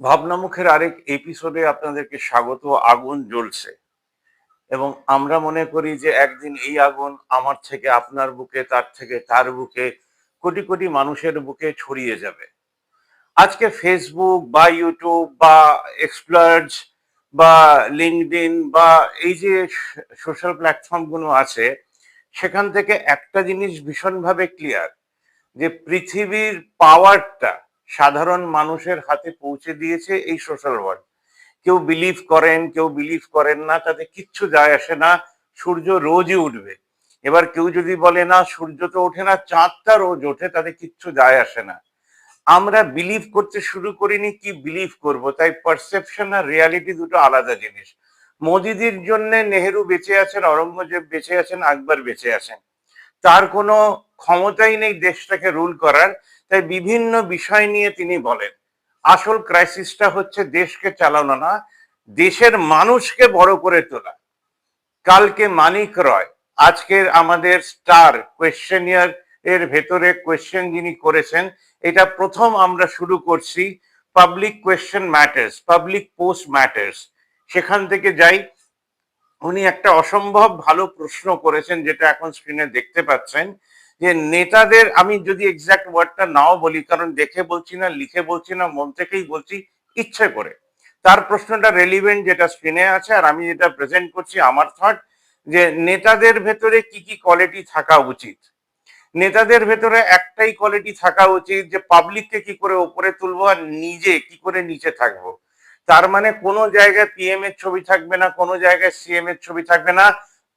ভাবনামুখের আরেক এপিসোডে আপনাদেরকে স্বাগত। আগুন জ্বলছে এবং আমরা মনে করি যে একদিন এই আগুন আমার থেকে আপনার বুকে, তার থেকে তার বুকে, কোটি কোটি মানুষের বুকে ছড়িয়ে যাবে। আজকে ফেসবুক বা ইউটিউব বা এক্সপ্লার্জ বা লিঙ্কডইন বা এই যে সোশ্যাল প্ল্যাটফর্ম গুলো আছে, সেখান থেকে একটা জিনিস ভীষণভাবে ক্লিয়ার, যে পৃথিবীর পাওয়ারটা সাধারণ মানুষের হাতে পৌঁছে দিয়েছে এই সোশ্যাল ওয়ার্ল্ড। কেউ বিলিভ করেন, কেউ বিলিভ করেন না, তাতে কিচ্ছু যায় আসে না। সূর্য রোজই উঠবে। এবার কেউ যদি বলে না সূর্য তো ওঠে না, চাঁদটা রোজ ওঠে, তাতে কিচ্ছু যায় আসে না। আমরা বিলিভ করতে শুরু করিনি, কি বিলিভ করব? তাই পারসেপশন আর রিয়ালিটি দুটো আলাদা জিনিস। মোদিদির জন্য নেহেরু বেঁচে আছেন, অরঙ্গজেব বেঁচে আছেন, আকবর বেঁচে আছেন, তার কোনো ক্ষমতাই নেই দেশটাকে রুল করার। তাই বিভিন্ন বিষয় নিয়ে তিনি বলেন। আসল ক্রাইসিসটা হচ্ছে দেশকে চালানো না, দেশের মানুষকে বড় করে তোলা। কালকে মানিক রয়, আজকের আমাদের স্টার কোয়েশ্চেনিয়ার এর ভেতরে কোয়েশ্চেন যিনি করেছেন, এটা প্রথম আমরা শুরু করছি। Public question matters, public post matters, সেখান থেকে যাই। উনি একটা অসম্ভব ভালো প্রশ্ন করেছেন, যেটা এখন স্ক্রিনে দেখতে পাচ্ছেন, যে নেতাদের, আমি যদি এক্সাক্ট ওয়ার্ডটা নাও বলি, কারণ দেখে বলছি না, লিখে বলছি না, মন থেকেই বলছি ইচ্ছে করে। তার প্রশ্নটা রেলিভেন্ট, যেটা স্ক্রিনে আছে, আর আমি যেটা প্রেজেন্ট করছি আমার থট, যে নেতাদের ভেতরে কি কি কোয়ালিটি থাকা উচিত। নেতাদের ভেতরে একটাই কোয়ালিটি থাকা উচিত, যে পাবলিককে কি করে উপরে তুলবো আর নিজে কি করে নিচে থাকবো। তার মানে কোনো জায়গায় পিএম এর ছবি থাকবে না, কোনো জায়গায় সিএম এর ছবি থাকবে না,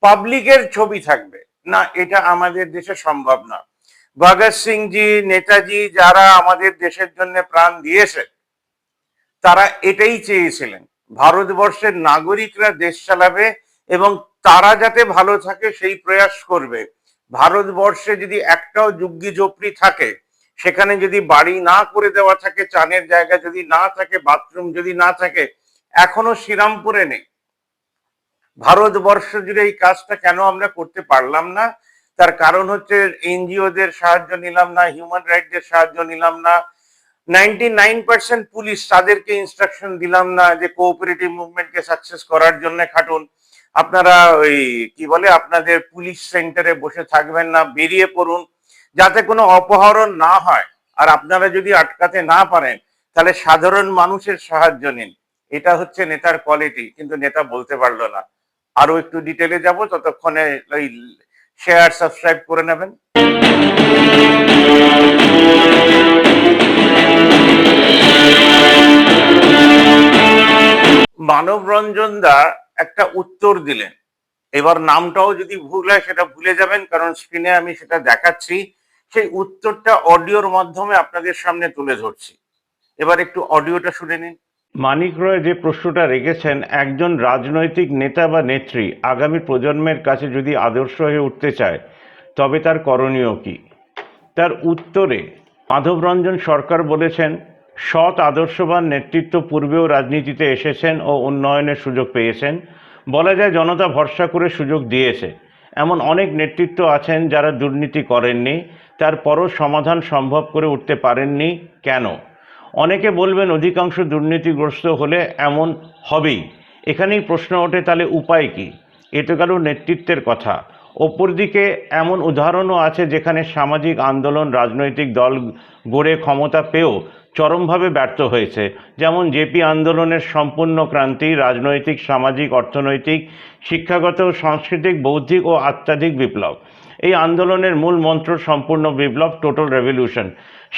পাবলিকের ছবি থাকবে না। এটা আমাদের দেশে সম্ভব না। ভগৎ সিং জি, নেতাজি, যারা আমাদের দেশের জন্য প্রাণ দিয়েছে, তারা এটাই চেয়েছিলেন, ভারতবর্ষের নাগরিকরা দেশ চালাবে এবং তারা যাতে ভালো থাকে সেই প্রয়াস করবে। ভারতবর্ষে যদি একটাও ঝুগ্গি ঝোপড়ি থাকে, সেখানে যদি বাড়ি না করে দেওয়া থাকে, চানের জায়গা যদি না থাকে, বাথরুম যদি না থাকে, এখনো শ্রীরামপুরে নেই। ভারতবর্ষ জুড়ে এই কাজটা কেন আমরা করতে পারলাম না? তার কারণ হচ্ছে এনজিওদের সাহায্য নিলাম না, হিউম্যান রাইটসদের সাহায্য নিলাম না, 99% পুলিশ, তাদেরকে ইনস্ট্রাকশন দিলাম না যে কোঅপারেটিভ মুভমেন্টকে সাকসেস করার জন্য খাটুন। আপনারা ওই কি বলে, আপনাদের পুলিশ সেন্টারে বসে থাকবেন না, বেরিয়ে পড়ুন, যাতে কোনো অপহরণ না হয়। আর আপনারা যদি আটকাতে না পারেন, তাহলে সাধারণ মানুষের সাহায্য নিন। এটা হচ্ছে নেতার কোয়ালিটি, কিন্তু নেতা বলতে পারলো না। আরো একটু ডিটেলে যাব, ততক্ষণে ওই শেয়ার সাবস্ক্রাইব করে নেবেন। মানব রঞ্জন দা একটা উত্তর দিলেন। এবার নামটাও যদি ভুল হয় সেটা ভুলে যাবেন, কারণ স্ক্রিনে আমি সেটা দেখাচ্ছি। সেই উত্তরটা অডিওর মাধ্যমে আপনাদের সামনে তুলে ধরছি। এবার একটু অডিওটা শুনে নিন। মানিক রয় যে প্রশ্নটা রেখেছেন, একজন রাজনৈতিক নেতা বা নেত্রী আগামী প্রজন্মের কাছে যদি আদর্শ হয়ে উঠতে চায়, তবে তার করণীয় কি? তার উত্তরে মাধব রঞ্জন সরকার বলেছেন, সৎ আদর্শবান নেতৃত্ব পূর্বেও রাজনীতিতে এসেছেন ও উন্নয়নের সুযোগ পেয়েছেন। বলা যায় জনতা ভরসা করে সুযোগ দিয়েছে। এমন অনেক নেতৃত্ব আছেন যারা দুর্নীতি করেননি, তারপরও সমাধান সম্ভব করে উঠতে পারেননি কেন? অনেকে বলবেন অধিকাংশ দুর্নীতিগ্রস্ত হলে এমন হবেই। এখানেই প্রশ্ন ওঠে, তাহলে উপায় কি? এ তো গেল নেতৃত্বের কথা। অপরদিকে এমন উদাহরণও আছে যেখানে সামাজিক আন্দোলন রাজনৈতিক দল গড়ে ক্ষমতা পেয়েও চরমভাবে ব্যর্থ হয়েছে। যেমন জেপি আন্দোলনের সম্পূর্ণ ক্রান্তি, রাজনৈতিক, সামাজিক, অর্থনৈতিক, শিক্ষাগত, সাংস্কৃতিক, বৌদ্ধিক ও আধ্যাত্মিক বিপ্লব। এই আন্দোলনের মূল মন্ত্র সম্পূর্ণ বিপ্লব, টোটাল রেভলিউশন।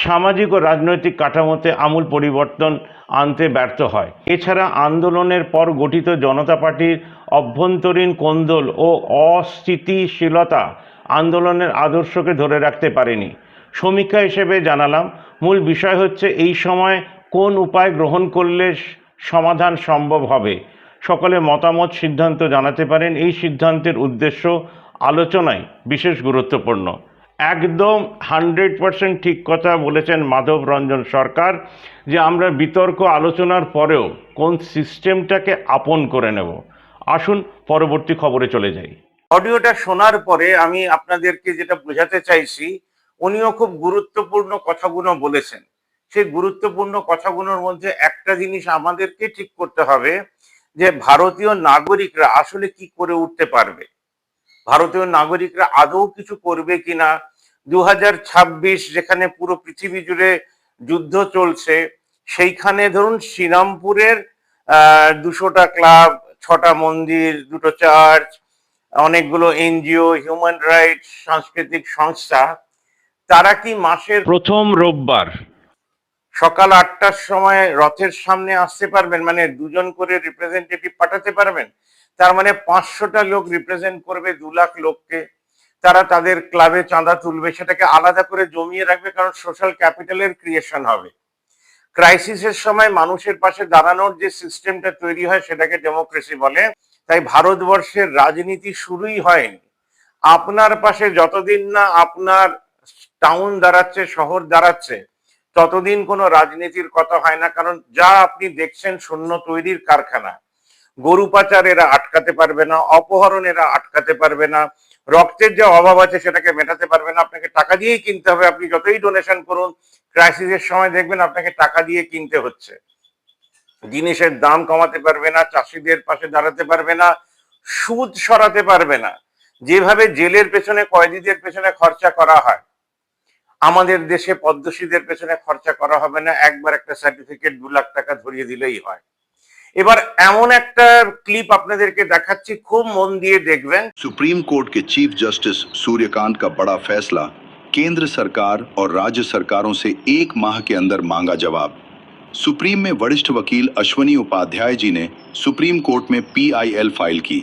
সামাজিক ও রাজনৈতিক কাঠামোতে আমূল পরিবর্তন আনতে ব্যর্থ হয়। এছাড়া আন্দোলনের পর গঠিত জনতা পার্টির অভ্যন্তরীণ কোন্দল ও অস্থিতিশীলতা আন্দোলনের আদর্শকে ধরে রাখতে পারেনি। সমীক্ষা হিসেবে জানালাম, মূল বিষয় হচ্ছে এই সময় কোন উপায় গ্রহণ করলে সমাধান সম্ভব হবে। সকলে মতামত, সিদ্ধান্ত জানাতে পারেন। এই সিদ্ধান্তের উদ্দেশ্য আলোচনায় বিশেষ গুরুত্বপূর্ণ। একদম 100% ঠিক কথা বলেছেন মাধব রঞ্জন সরকার, যে আমরা বিতর্ক আলোচনার পরেও কোন সিস্টেমটাকে আপন করে নেব। আসুন পরবর্তী খবরে চলে যাই। অডিওটা শোনার পরে আমি আপনাদেরকে যেটা বোঝাতে চাইছি, উনিও খুব গুরুত্বপূর্ণ কথাগুলো বলেছেন। সেই গুরুত্বপূর্ণ কথাগুলোর মধ্যে একটা জিনিস আমাদেরকে ঠিক করতে হবে, যে ভারতীয় নাগরিকরা আসলে কি করে উঠতে পারবে, ভারতীয় নাগরিকরা আদৌ কিছু করবে কিনা। 2026 যেখানে পুরো পৃথিবী জুড়ে যুদ্ধ চলছে, সেইখানে ধরুন শ্রীরামপুরের 200টা ক্লাব, 6টা মন্দির, 2টো চার্চ, অনেকগুলো এনজিও, হিউম্যান রাইটস, সাংস্কৃতিক সংস্থা, তারা কি মাসের প্রথম রোববার সকাল 8টার সময় রথের সামনে আসতে পারবেন, মানে দুজন করে রিপ্রেজেন্টেটিভ পাঠাতে পারবেন? তার মানে 500টা লোক রিপ্রেজেন্ট করবে 2 লাখ লোককে। তারা তাদের ক্লাবে চাঁদা তুলবে, সেটাকে আলাদা করে জমিয়ে রাখবে, কারণ সোশ্যাল ক্যাপিটালের ক্রিয়েশন হবে। ক্রাইসিসের সময় মানুষের পাশে দাঁড়ানোর যে সিস্টেমটা তৈরি হয় সেটাকে ডেমোক্রেসি বলে। তাই ভারতবর্ষের রাজনীতি শুরুই হয়নি। আপনার পাশে যতদিন না আপনার টাউন দাঁড়াচ্ছে, শহর দাঁড়াচ্ছে, ততদিন কোনো রাজনীতির কথা হয় না। কারণ যা আপনি দেখছেন শূন্য তৈরির কারখানা। গরু পাচার এরা আটকাতে পারবে না, অপহরণ এরা আটকাতে পারবে না, রক্তের যে অভাব আছে সেটাকে মেটাতে পারবে না। আপনাকে টাকা দিয়েই কিনতে হবে, আপনি যতই ডোনেশন করুন, ক্রাইসিসের সময় দেখবেন আপনাকে টাকা দিয়ে কিনতে হচ্ছে। জিনিসের দাম কমাতে পারবে না, চাষিদের পাশে দাঁড়াতে পারবে না, সুদ সরাতে পারবে না। যেভাবে জেলের পেছনে, কয়েদিদের পেছনে খরচা করা হয়, আমাদের দেশে পদ্মশীদের পেছনে খরচা করা হবে না। একবার একটা সার্টিফিকেট 2 লাখ টাকা ধরিয়ে দিলেই হয়। এবার এমন একটা ক্লিপ আপনাদেরকে দেখাচ্ছি, খুব মন দিয়ে দেখবেন। सुप्रीम कोर्ट के चीफ जस्टिस सूर्यकांत का बड़ा फैसला, केंद्र सरकार और राज्य सरकारों से 1 माह के अंदर मांगा जवाब। सुप्रीम में वरिष्ठ वकील अश्वनी उपाध्याय जी ने सुप्रीम कोर्ट में PIL फाइल की,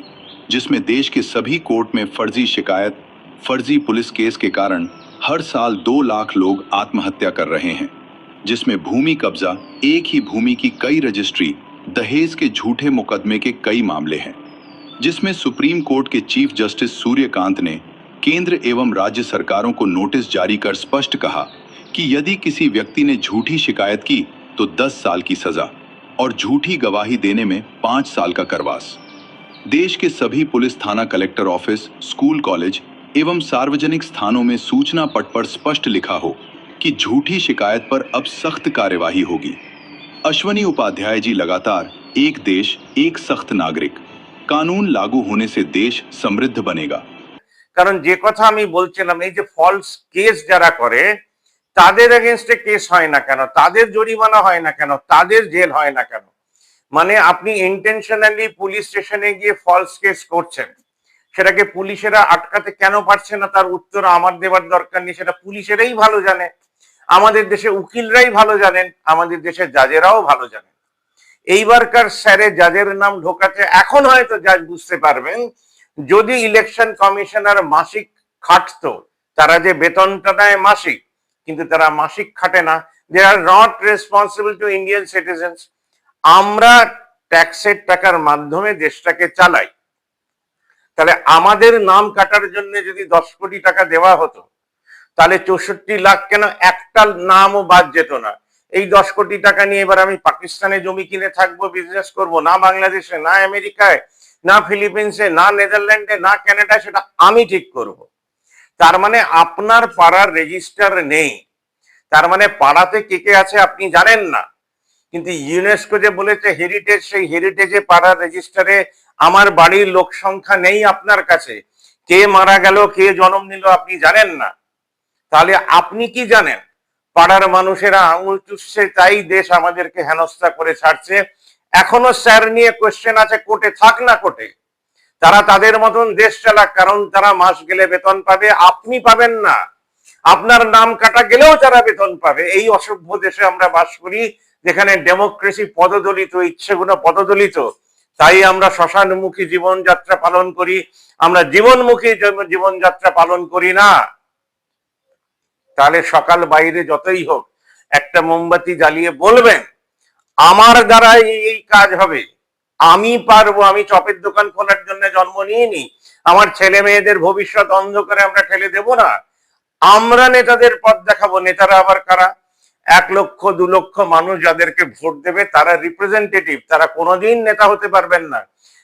जिसमें देश के सभी कोर्ट में फर्जी शिकायत, फर्जी पुलिस केस के कारण हर साल 2 लाख लोग आत्महत्या कर रहे हैं, जिसमें भूमि कब्जा, एक ही भूमि की कई रजिस्ट्री, दहेज के झूठे मुकदमे के कई मामले हैं, जिसमें सुप्रीम कोर्ट के चीफ जस्टिस सूर्यकांत ने केंद्र एवं राज्य सरकारों को नोटिस जारी कर स्पष्ट कहा कि यदि किसी व्यक्ति ने झूठी शिकायत की तो 10 साल की सजा और झूठी गवाही देने में 5 साल का करवास। देश के सभी पुलिस थाना, कलेक्टर ऑफिस, स्कूल, कॉलेज एवं सार्वजनिक स्थानों में सूचना पट पर स्पष्ट लिखा हो कि झूठी शिकायत पर अब सख्त कार्यवाही होगी। अश्वनी उपाध्याय जी लगातार एक देश एक सख्त नागरिक, कानून लागू होने से देश समृद्ध बनेगा। কারণ যে কথা আমি বলছিলাম, এই যে ফলস কেস যারা করে, তাদের এগেনস্টে কেস হয় না কেন, তাদের জরিমানা হয় না কেন, তাদের জেল হয় না কেন? মানে আপনি ইন্টেনশনালি পুলিশ স্টেশনে গিয়ে ফলস কেস করছেন, সেটাকে পুলিশেরা আটকাতে কেন পারছে না, তার উত্তর আমার দেবার দরকার নেই, সেটা পুলিশেরাই ভালো জানে। আমাদের দেশে উকিলরাই ভালো জানেন, আমাদের দেশে জাজেরাও ভালো জানেন। এইবারকার স্যারে জাজের নাম ঢোকাতে এখন হয়তো জাজ বুঝতে পারবেন, যদি ইলেকশন কমিশনার মাসিক খাটতো, তারা যে বেতনটা নেয় মাসিক, কিন্তু তারা মাসিক খাটে না। They are not responsible to Indian citizens. আমরা ট্যাক্সের টাকার মাধ্যমে দেশটাকে চালাই। তাহলে আমাদের নাম কাটার জন্য যদি 10 কোটি টাকা দেওয়া হতো, তাহলে 64 লাখ কেন একটা নামও বাদ যেত না। এই 10 কোটি টাকা নিয়ে এবার আমি পাকিস্তানে জমি কিনে থাকবো, বিজনেস করব, না বাংলাদেশে, না আমেরিকায়, না ফিলিপিন্সে, না নেদারল্যান্ডে, না কানাডায়, সেটা আমি ঠিক করব। তার মানে আপনার পাড়ার রেজিস্টার নেই, তার মানে পাড়াতে কে কে আছে আপনি জানেন না। কিন্তু ইউনেস্কো যে বলেছে হেরিটেজ, সেই হেরিটেজে পাড়ার রেজিস্টারে আমার বাড়ির লোক সংখ্যা নেই আপনার কাছে। কে মারা গেল, কে জন্ম নিল আপনি জানেন না। তাহলে আপনি কি জানেন? পাড়ার মানুষেরা আঙুল চুষছে, তাই দেশ আমাদেরকে হেনস্থা করে ছাড়ছে। এখনো স্যার নিয়ে কোশ্চেন আছে, কোর্টে থাক না কোর্টে, তারা তাদের মতন দেশ চালাক, কারণ তারা মাস গেলে বেতন পাবে, আপনি পাবেন না। আপনার নাম কাটা গেলেও তারা বেতন পাবে। এই অসভ্য দেশে আমরা বাস করি, যেখানে ডেমোক্রেসি পদদলিত, ইচ্ছেগুলো পদদলিত। তাই আমরা শ্মশানমুখী জীবনযাত্রা পালন করি, আমরা জীবনমুখী জীবনযাত্রা পালন করি না। তাহলে সকাল বাইরে যতই হোক, একটা মোমবাতি জ্বালিয়ে বলবেন আমার দ্বারা এই কাজ হবে, আমি পারবো। আমি চপের দোকান খোলার জন্য জন্ম নিইনি, আমার ছেলে মেয়েদের ভবিষ্যৎ অন্ধকারে আমরা ঠেলে দেব না। আমরা নেতাদের পথ দেখাবো। নেতারা আবার কারা? 1 লক্ষ 2 লক্ষ মানুষ যাদেরকে ভোট দেবে তারা রিপ্রেজেন্টেটিভ, তারা কোনোদিন নেতা হতে পারবেন না।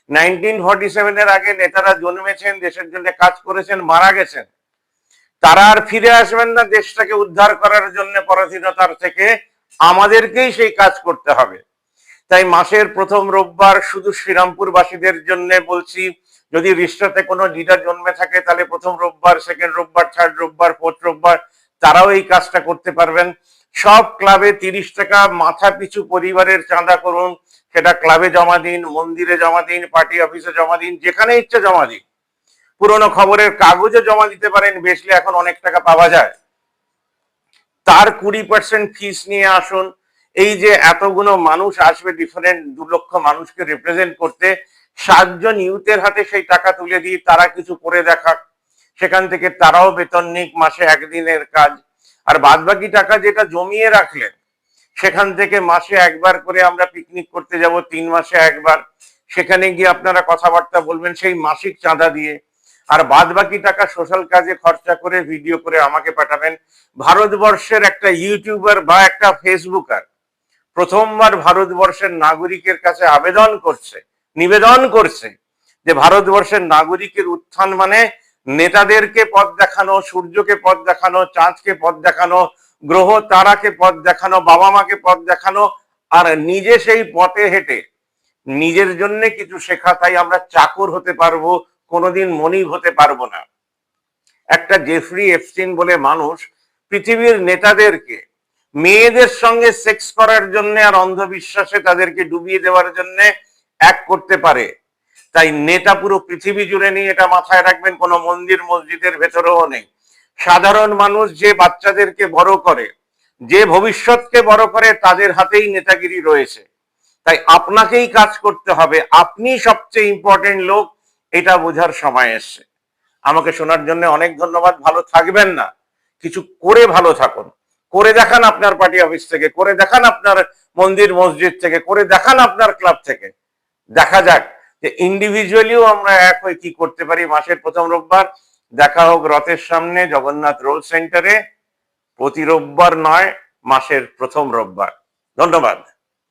1947-এর আগে নেতারা জন্মেছেন, দেশের জন্য কাজ করেছেন, মারা গেছেন, তারা আর ফিরে আসবেন না দেশটাকে উদ্ধার করার জন্য পরাধীনতার থেকে। আমাদেরকেই সেই কাজ করতে হবে। তাই মাসের প্রথম রোববার শুধু শ্রীরামপুরবাসীদের জন্য বলছি, যদি রিস্টাতে কোনো লিডার জন্মে থাকে তাহলে প্রথম রোববার, সেকেন্ড রোববার, থার্ড রোববার, ফোর্থ রোববার তারাও এই কাজটা করতে পারবেন। সব ক্লাবে 30 টাকা মাথা পিছু পরিবারের চাঁদা করুন। সেটা ক্লাবে জমা দিন, মন্দিরে জমা দিন, পার্টি অফিসে জমা দিন, যেখানে ইচ্ছে জমা দিন। পুরনো খবরের কাগজে জমা দিতে পারেন, বেচলে এখন অনেক টাকা পাওয়া যায়। তার 20% ফিস নিয়ে আসুন। এই যে এতগুলো মানুষ আসবে, ডিফারেন্ট 2 লক্ষ মানুষকে রিপ্রেজেন্ট করতে, 7 জন ইউথের হাতে সেই টাকা তুলে দিয়ে তারা কিছু করে দেখাক, সেখান থেকে তারাও বেতন নিক, মাসে 1 দিনের কাজ। আর বাদ বাকি টাকা যেটা জমিয়ে রাখলেন, সেখান থেকে মাসে একবার করে আমরা পিকনিক করতে যাব, 3 মাসে একবার। সেখানে গিয়ে আপনারা কথাবার্তা বলবেন সেই মাসিক চাঁদা দিয়ে। আর বাদ বাকি টাকা সোশ্যাল কাজে খরচা করে ভিডিও করে আমাকে পাঠাবেন। ভারতবর্ষের একটা ইউটিউবার বা একটা ফেসবুকার প্রথমবার ভারতবর্ষের নাগরিকের কাছে নিবেদন করছে যে ভারতবর্ষের নাগরিকের উত্থান মানে নেতাদেরকে পথ দেখানো, সূর্যকে পথ দেখানো, চাঁদকে পথ দেখানো, গ্রহ তারাকে পথ দেখানো, বাবা মাকে পথ দেখানো, আর নিজে সেই পথে হেঁটে নিজের জন্য কিছু শেখা। তাই আমরা চাকর হতে পারবো, কোনোদিন মনিব হতে পারবো না। একটা জেফরি এপস্টিন বলে মানুষ পৃথিবীর নেতাদেরকে মেয়েদের সঙ্গে সেক্স করার জন্য আর অন্ধবিশ্বাসে তাদেরকে ডুবিয়ে দেওয়ার জন্য এক করতে পারে। তাই নেতা পুরো পৃথিবী জুড়ে নেই, এটা মাথায় রাখবেন। কোনো মন্দির মসজিদের ভেতরেও নেই। সাধারণ মানুষ যে বাচ্চাদেরকে বড় করে, যে ভবিষ্যৎকে বড় করে, তাদের হাতেই নেতাগিরি রয়েছে। তাই আপনাকেই কাজ করতে হবে, আপনি সবচেয়ে ইম্পর্টেন্ট লোক, এটা বোঝার সময় এসছে। আমাকে শোনার জন্য অনেক ধন্যবাদ। ভালো থাকবেন না, কিছু করে ভালো থাকুন। করে দেখান আপনার পার্টি অফিস থেকে, করে দেখান আপনার মন্দির মসজিদ থেকে, করে দেখান আপনার ক্লাব থেকে। দেখা যাক যে ইন্ডিভিজুয়ালিও আমরা এক হয়ে কি করতে পারি। মাসের প্রথম রোববার দেখা হোক রথের সামনে জগন্নাথ রোল সেন্টারে, প্রতি রোববার নয়, মাসের প্রথম রোববার। ধন্যবাদ।